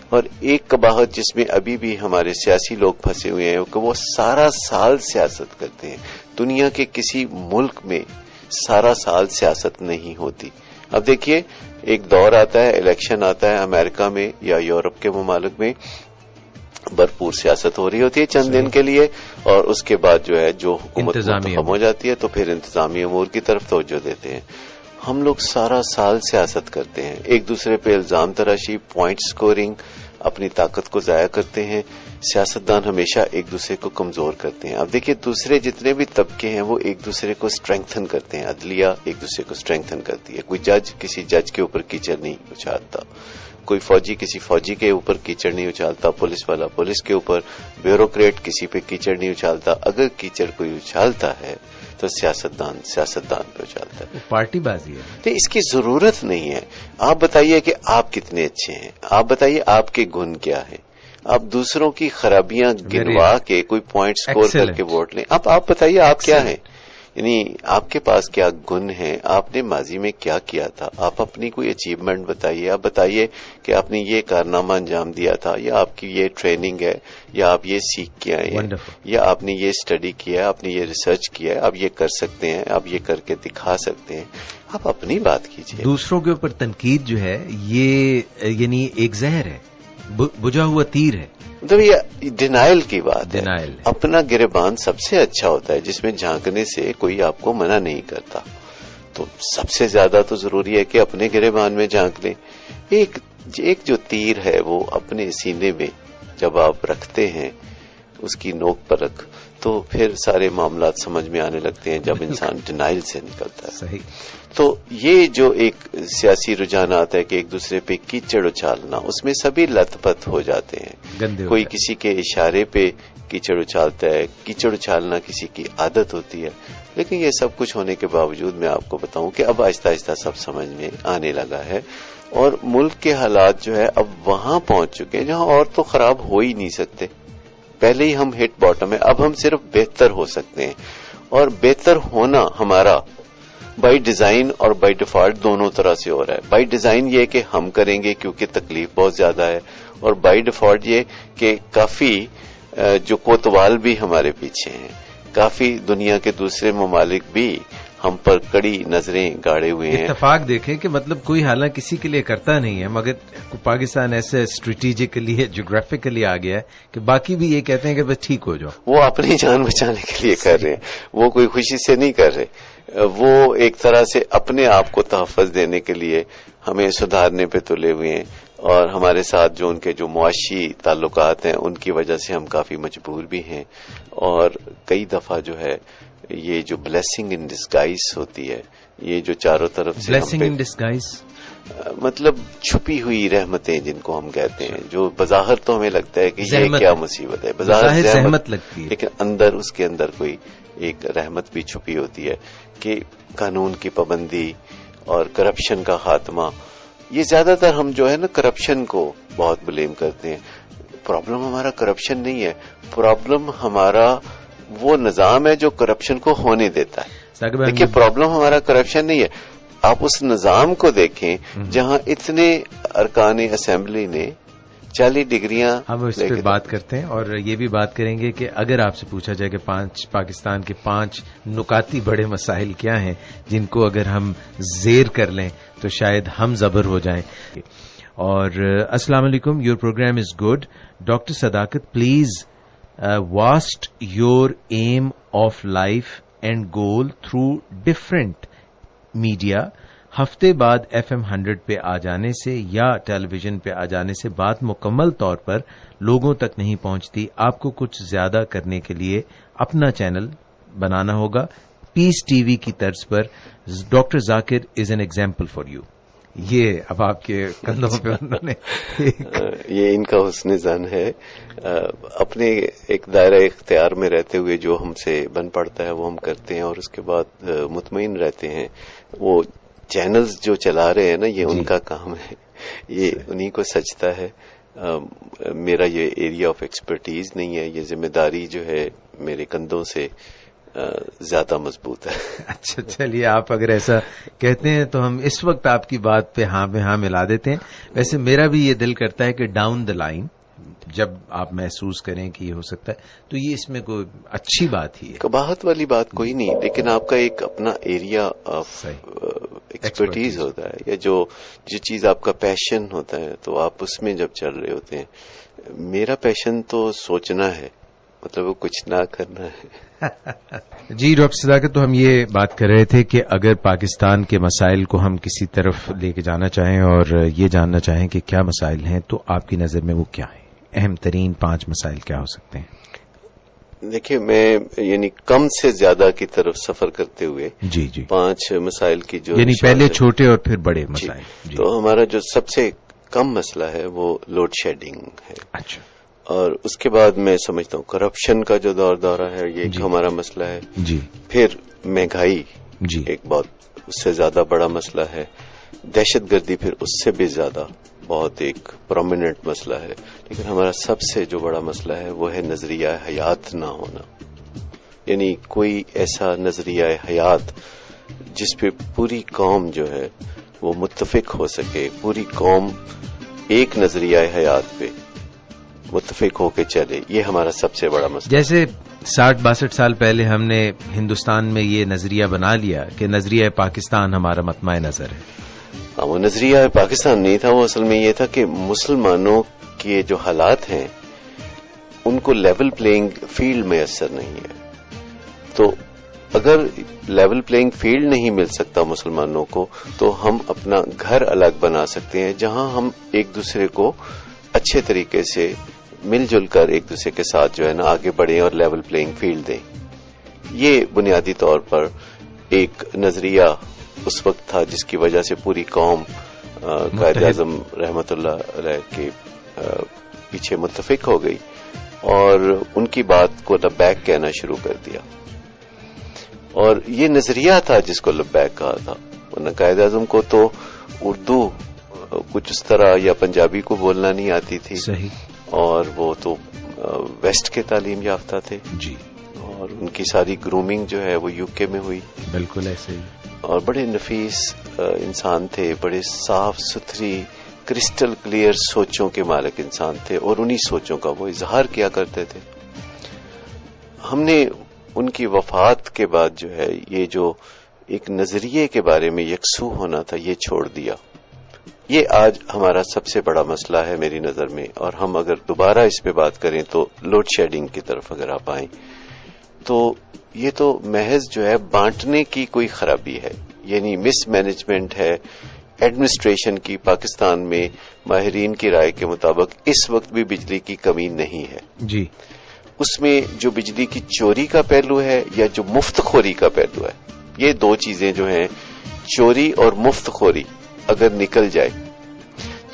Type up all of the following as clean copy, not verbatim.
اور ایک قباحت جس میں ابھی بھی ہمارے سیاسی لوگ پھنسے ہوئے ہیں کہ وہ سارا سال سیاست کرتے ہیں. دنیا کے کسی ملک میں سارا سال سیاست نہیں ہوتی. اب دیکھیے ایک دور آتا ہے، الیکشن آتا ہے امریکہ میں یا یورپ کے ممالک میں، بھرپور سیاست ہو رہی ہوتی ہے چند دن کے لیے، اور اس کے بعد جو ہے جو حکومت ختم ہو جاتی ہے تو پھر انتظامی امور کی طرف توجہ دیتے ہیں. ہم لوگ سارا سال سیاست کرتے ہیں، ایک دوسرے پہ الزام تراشی، پوائنٹ سکورنگ، اپنی طاقت کو ضائع کرتے ہیں. سیاستدان ہمیشہ ایک دوسرے کو کمزور کرتے ہیں. اب دیکھیے دوسرے جتنے بھی طبقے ہیں وہ ایک دوسرے کو اسٹرینگتھن کرتے ہیں، عدلیہ ایک دوسرے کو اسٹرینگتھن کرتی ہے. کوئی جج کسی جج کے اوپر کیچڑ نہیں اچھالتا، کوئی فوجی کسی فوجی کے اوپر کیچڑ نہیں اچھالتا، پولیس والا پولیس کے اوپر، بیوروکریٹ کسی پہ کیچڑ نہیں اچھالتا. اگر کیچڑ کوئی اچھالتا ہے تو سیاستدان پہ اچھالتا ہے. پارٹی بازی ہے، تو اس کی ضرورت نہیں ہے. آپ بتائیے کہ آپ کتنے اچھے ہیں، آپ بتائیے آپ کے گن کیا ہیں. آپ دوسروں کی خرابیاں گنوا کے کوئی پوائنٹ سکور کر کے ووٹ لیں. اب آپ بتائیے آپ کیا ہیں، یعنی آپ کے پاس کیا گن ہیں، آپ نے ماضی میں کیا کیا تھا. آپ اپنی کوئی اچیومنٹ بتائیے. آپ بتائیے کہ آپ نے یہ کارنامہ انجام دیا تھا، یا آپ کی یہ ٹریننگ ہے، یا آپ یہ سیکھ کے آئے ہیں، یا آپ نے یہ اسٹڈی کیا ہے، آپ نے یہ ریسرچ کیا ہے، آپ یہ کر سکتے ہیں، آپ یہ کر کے دکھا سکتے ہیں. آپ اپنی بات کیجیے. دوسروں کے اوپر تنقید جو ہے یہ یعنی ایک زہر ہے، بجھا ہوا تیر ہے. مطلب یہ ڈینائل کی بات ہے. ڈینائل. اپنا گریبان سب سے اچھا ہوتا ہے جس میں جھانکنے سے کوئی آپ کو منع نہیں کرتا. تو سب سے زیادہ تو ضروری ہے کہ اپنے گریبان میں جھانک لیں. ایک جو تیر ہے وہ اپنے سینے میں جب آپ رکھتے ہیں اس کی نوک پر رکھ، تو پھر سارے معاملات سمجھ میں آنے لگتے ہیں جب انسان ڈینائل سے نکلتا ہے. صحیح. تو یہ جو ایک سیاسی رجحانات ہے کہ ایک دوسرے پہ کیچڑ اچھالنا، اس میں سبھی لت پت ہو جاتے ہیں. کوئی کسی کے اشارے پہ کیچڑ اچھالتا ہے، کیچڑ اچھالنا کسی کی عادت ہوتی ہے. لیکن یہ سب کچھ ہونے کے باوجود میں آپ کو بتاؤں کہ اب آہستہ آہستہ سب سمجھ میں آنے لگا ہے، اور ملک کے حالات جو ہے اب وہاں پہنچ چکے ہیں جہاں اور تو خراب ہو ہی نہیں سکتے. پہلے ہی ہم ہٹ باٹم ہے، اب ہم صرف بہتر ہو سکتے ہیں. اور بہتر ہونا ہمارا بائی ڈیزائن اور بائی ڈیفالٹ دونوں طرح سے ہو رہا ہے. بائی ڈیزائن یہ کہ ہم کریں گے کیونکہ تکلیف بہت زیادہ ہے، اور بائی ڈیفالٹ یہ کہ کافی جو کوتوال بھی ہمارے پیچھے ہیں، کافی دنیا کے دوسرے ممالک بھی ہم پر کڑی نظریں گاڑے ہوئے ہیں. اتفاق دیکھیں کہ مطلب کوئی حالانکہ کسی کے لیے کرتا نہیں ہے، مگر پاکستان ایسے اسٹریٹجیکلی جغرافیکلی آ گیا ہے کہ باقی بھی یہ کہتے ہیں کہ بس ٹھیک ہو جاؤ. وہ اپنی جان بچانے کے لیے کر رہے ہیں، وہ کوئی خوشی سے نہیں کر رہے. وہ ایک طرح سے اپنے آپ کو تحفظ دینے کے لیے ہمیں سدھارنے پہ تلے ہوئے ہیں، اور ہمارے ساتھ جو ان کے جو معاشی تعلقات ہیں ان کی وجہ سے ہم کافی مجبور بھی ہیں. اور کئی دفعہ جو ہے یہ جو بلیسنگ ان ڈسگائز ہوتی ہے، یہ جو چاروں طرف سے بلیسنگ ان ڈسگائز مطلب چھپی ہوئی رحمتیں جن کو ہم کہتے ہیں، جو بظاہر تو ہمیں لگتا ہے کہ یہ کیا مصیبت ہے، بظاہر زحمت لگتی ہے، لیکن اندر اس کے اندر کوئی ایک رحمت بھی چھپی ہوتی ہے کہ قانون کی پابندی اور کرپشن کا خاتمہ. یہ زیادہ تر ہم جو ہے نا کرپشن کو بہت بلیم کرتے ہیں. پرابلم ہمارا کرپشن نہیں ہے، پرابلم ہمارا وہ نظام ہے جو کرپشن کو ہونے دیتا ہے. دیکھیے پرابلم ہمارا کرپشن نہیں ہے، آپ اس نظام کو دیکھیں جہاں اتنے ارکان اسمبلی نے 40 ڈگریاں. ہم اس پہ بات کرتے ہیں اور یہ بھی بات کریں گے کہ اگر آپ سے پوچھا جائے کہ پاکستان کے 5 نکاتی بڑے مسائل کیا ہیں جن کو اگر ہم زیر کر لیں تو شاید ہم زبر ہو جائیں. اور السلام علیکم، your program is good. Doctor Sadaqat please waste your aim of life and goal through different media. ہفتے بعد FM 100 پہ آ جانے سے یا ٹیلی ویژن پہ آ جانے سے بات مکمل طور پر لوگوں تک نہیں پہنچتی. آپ کو کچھ زیادہ کرنے کے لیے اپنا چینل بنانا ہوگا پیس ٹی وی کی طرز پر. Doctor Zakir is an example for you. یہ اب آپ کے کندھوں پہ انہوں نے یہ ان کا حسن زن ہے. اپنے ایک دائرہ اختیار میں رہتے ہوئے جو ہم سے بن پڑتا ہے وہ ہم کرتے ہیں، اور اس کے بعد مطمئن رہتے ہیں. وہ چینلز جو چلا رہے ہیں نا، یہ ان کا کام ہے، یہ انہی کو سجتا ہے. میرا یہ ایریا آف ایکسپرٹیز نہیں ہے. یہ ذمہ داری جو ہے میرے کندھوں سے زیادہ مضبوط ہے. اچھا چلیے، آپ اگر ایسا کہتے ہیں تو ہم اس وقت آپ کی بات پہ ہاں ملا دیتے ہیں. ویسے میرا بھی یہ دل کرتا ہے کہ ڈاؤن دا لائن جب آپ محسوس کریں کہ یہ ہو سکتا ہے تو یہ اس میں کوئی اچھی بات ہی ہے. قباحت والی بات کوئی نہیں، لیکن آپ کا ایک اپنا ایریا آف ایکسپرٹیز ہوتا ہے، یا جو چیز آپ کا پیشن ہوتا ہے، تو آپ اس میں جب چل رہے ہوتے ہیں. میرا پیشن تو سوچنا ہے، مطلب وہ کچھ نہ کرنا ہے. جی ڈاکٹر صداقت، تو ہم یہ بات کر رہے تھے کہ اگر پاکستان کے مسائل کو ہم کسی طرف لے کے جانا چاہیں اور یہ جاننا چاہیں کہ کیا مسائل ہیں، تو آپ کی نظر میں وہ کیا ہیں؟ اہم ترین 5 مسائل کیا ہو سکتے ہیں؟ دیکھیے، میں یعنی کم سے زیادہ کی طرف سفر کرتے ہوئے جی 5 مسائل کی جو یعنی پہلے چھوٹے اور پھر بڑے مسائل. تو ہمارا جو سب سے کم مسئلہ ہے وہ لوڈ شیڈنگ ہے. اچھا. اور اس کے بعد میں سمجھتا ہوں کرپشن کا جو دورہ ہے یہ ایک ہمارا مسئلہ ہے. جی. پھر مہنگائی ایک بہت اس سے زیادہ بڑا مسئلہ ہے. دہشت گردی پھر اس سے بھی زیادہ بہت ایک پرومیننٹ مسئلہ ہے. لیکن ہمارا سب سے جو بڑا مسئلہ ہے وہ ہے نظریہ حیات نہ ہونا. یعنی کوئی ایسا نظریہ حیات جس پہ پوری قوم جو ہے وہ متفق ہو سکے، پوری قوم ایک نظریہ حیات پہ متفق ہو کے چلے، یہ ہمارا سب سے بڑا مسئلہ. جیسے 60-62 سال پہلے ہم نے ہندوستان میں یہ نظریہ بنا لیا کہ نظریہ پاکستان ہمارا مطمع نظر ہے. وہ نظریہ پاکستان نہیں تھا، وہ اصل میں یہ تھا کہ مسلمانوں کے جو حالات ہیں ان کو لیول پلینگ فیلڈ میسر نہیں ہے. تو اگر لیول پلینگ فیلڈ نہیں مل سکتا مسلمانوں کو تو ہم اپنا گھر الگ بنا سکتے ہیں جہاں ہم ایک دوسرے کو اچھے طریقے سے مل جل کر ایک دوسرے کے ساتھ جو ہے نا آگے بڑھیں اور لیول پلینگ فیلڈ دیں. یہ بنیادی طور پر ایک نظریہ اس وقت تھا جس کی وجہ سے پوری قوم قائد اعظم رحمت اللہ علیہ کے پیچھے متفق ہو گئی اور ان کی بات کو لبیک کہنا شروع کر دیا. اور یہ نظریہ تھا جس کو لبیک کہا تھا، ورنہ قائد اعظم کو تو اردو کچھ اس طرح یا پنجابی کو بولنا نہیں آتی تھی. صحیح. اور وہ تو ویسٹ کے تعلیم یافتہ تھے. جی. اور ان کی ساری گرومنگ جو ہے وہ یو کے میں ہوئی. بالکل ایسے ہی. اور بڑے نفیس انسان تھے، بڑے صاف ستھری کرسٹل کلیئر سوچوں کے مالک انسان تھے اور انہی سوچوں کا وہ اظہار کیا کرتے تھے. ہم نے ان کی وفات کے بعد جو ہے یہ جو ایک نظریے کے بارے میں یکسو ہونا تھا یہ چھوڑ دیا. یہ آج ہمارا سب سے بڑا مسئلہ ہے میری نظر میں. اور ہم اگر دوبارہ اس پہ بات کریں تو لوڈ شیڈنگ کی طرف اگر آپ آئیں تو یہ تو محض جو ہے بانٹنے کی کوئی خرابی ہے، یعنی مس مینجمنٹ ہے ایڈمنسٹریشن کی. پاکستان میں ماہرین کی رائے کے مطابق اس وقت بھی بجلی کی کمی نہیں ہے. جی. اس میں جو بجلی کی چوری کا پہلو ہے یا جو مفت خوری کا پہلو ہے، یہ دو چیزیں جو ہیں چوری اور مفت خوری اگر نکل جائے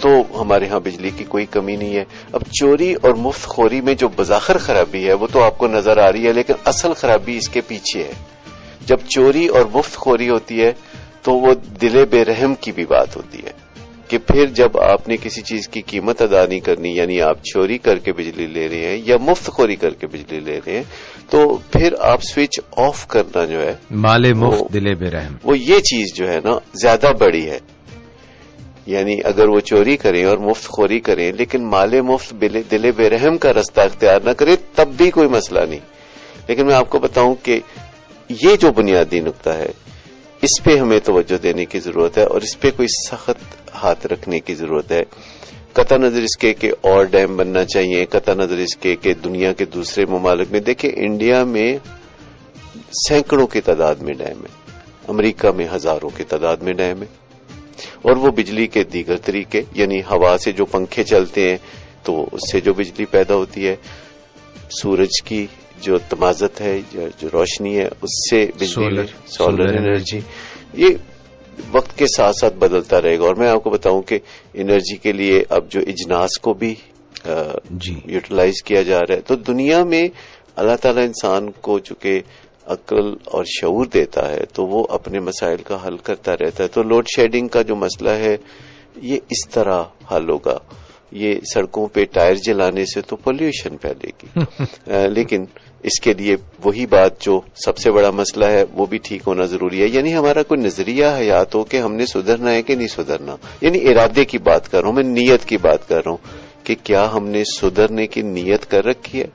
تو ہمارے ہاں بجلی کی کوئی کمی نہیں ہے. اب چوری اور مفت خوری میں جو بظاہر خرابی ہے وہ تو آپ کو نظر آ رہی ہے، لیکن اصل خرابی اس کے پیچھے ہے. جب چوری اور مفت خوری ہوتی ہے تو وہ دل بے رحم کی بھی بات ہوتی ہے کہ پھر جب آپ نے کسی چیز کی قیمت ادا نہیں کرنی، یعنی آپ چوری کر کے بجلی لے رہے ہیں یا مفت خوری کر کے بجلی لے رہے ہیں، تو پھر آپ سوئچ آف کرنا جو ہے مال مفت دل بے رحم، وہ یہ چیز جو ہے نا زیادہ بڑی ہے. یعنی اگر وہ چوری کریں اور مفت خوری کریں لیکن مال مفت دل بے رحم کا رستہ اختیار نہ کریں تب بھی کوئی مسئلہ نہیں. لیکن میں آپ کو بتاؤں کہ یہ جو بنیادی نقطہ ہے اس پہ ہمیں توجہ دینے کی ضرورت ہے اور اس پہ کوئی سخت ہاتھ رکھنے کی ضرورت ہے. قطع نظر اس کے کہ اور ڈیم بننا چاہیے، قطع نظر اس کے کہ دنیا کے دوسرے ممالک میں دیکھیں انڈیا میں سینکڑوں کی تعداد میں ڈیم ہے، امریکہ میں ہزاروں کی تعداد میں ڈیم ہے. اور وہ بجلی کے دیگر طریقے، یعنی ہوا سے جو پنکھے چلتے ہیں تو اس سے جو بجلی پیدا ہوتی ہے، سورج کی جو تمازت ہے جو روشنی ہے اس سے بجلی، سولر انرجی، یہ وقت کے ساتھ ساتھ بدلتا رہے گا. اور میں آپ کو بتاؤں کہ انرجی کے لیے اب جو اجناس کو بھی یوٹیلائز کیا جا رہا ہے. تو دنیا میں اللہ تعالیٰ انسان کو چونکہ عقل اور شعور دیتا ہے تو وہ اپنے مسائل کا حل کرتا رہتا ہے. تو لوڈ شیڈنگ کا جو مسئلہ ہے یہ اس طرح حل ہوگا یہ سڑکوں پہ ٹائر جلانے سے تو پولیوشن پھیلے گی، لیکن اس کے لیے وہی بات جو سب سے بڑا مسئلہ ہے وہ بھی ٹھیک ہونا ضروری ہے. یعنی ہمارا کوئی نظریہ حیات ہو کہ ہم نے سدھرنا ہے کہ نہیں سدھرنا. یعنی ارادے کی بات کر رہا ہوں میں، نیت کی بات کر رہا ہوں کہ کیا ہم نے سدھرنے کی نیت کر رکھی ہے.